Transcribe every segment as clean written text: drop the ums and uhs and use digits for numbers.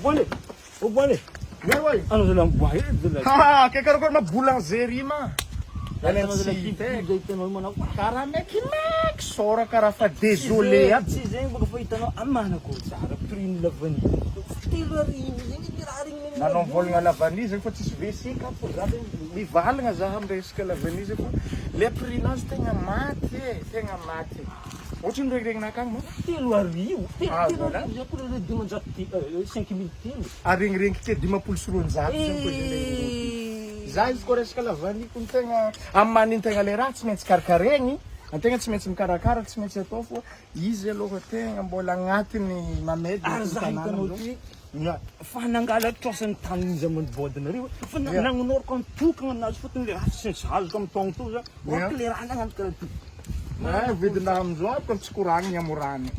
Boleh. Oh boleh. Meron. Ano dalang buhay? Kaya karoon mabulang zeri ma. Ano dalang dito no mo na. Karamek himek. Sora karafa désolé. Si Zeng baga foi tano amana ko sa Arab trin lavani. Tilari ni tiraring ni. Nanomboly nga lavanise fa tsisy WC ka po za mivalagna za amin'ny resaka lavanise fa le prix-nazy tegna maty. Ohatrany regny nakagny ma. Tilari. Voilà. Já por ele de manjar 5,000 tilo. Aregniregniky ke 50 sy 100 za izy koa resaka lavaniko ny tegna amin'ny maniny tegna le raha tsy maintsy karakaregny antegna tsy maintsy mikarakara tsy maintsy atao fa izy aloha tegna mbola agnatiny mamedy Arzahitanao fanangala trosany tany izy amin'ny bodinareo fa nanonoro ny tokana anazy fotony le raha tsy azoko amin'ny taogno to za ohatra le raha nagnano karaha ty vidina amizao ko tsy koragniny amorany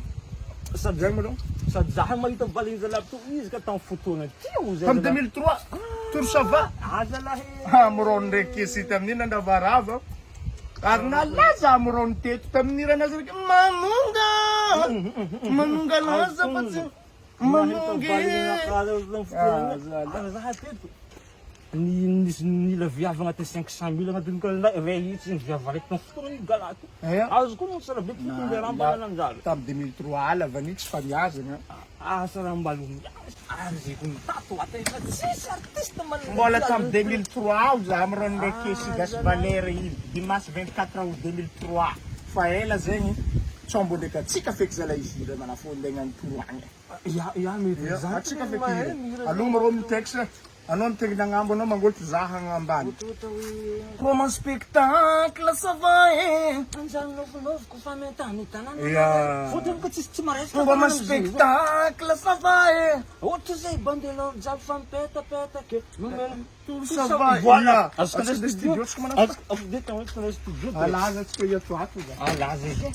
sady zay malô sady zaha mahita valiny zalahy to izy ka tamin'ny fotoana teo zay comme 2003 tour ça va azalahy amorony ndraiky kesy tamin'iny nandavarava ary nalaza amorony teto tamin'ny iranazy raiky manonga laza fa tsy nila viavy agnatin'ny 500 000 agnatin'ny kalendar rehitsy ny viavy raiky tamin'ny fotoana ny galato azo koa moa sara beky fotony le raha mbalananjala tamin'ny 2003 lavany tsy faniazana sara mbalo ary zay ko nitato atena tsisy artiste mbola tamin'ny 2003 za amorony ndraiky kesy gasy Valéry dimanche 24 août 2003 fa ela zegny tsombo ndraiky atsika feky zala izy manafondegna ny toagny ya mety za atsika feky aloha marô mitexte anao mitegna agnambo anao mangolotry zaha agnambany comme un spectacle ça va anjany nofinofiko fa metany tanana ya fotony ko tsisy tsy maresaka comme un spectacle ça va ohatra zay bandelao jiaby fa mipetapetaka ça va voilà azoko ndeha studio tsika manao azoko deta studio alaza tsika iato ato za alaza izy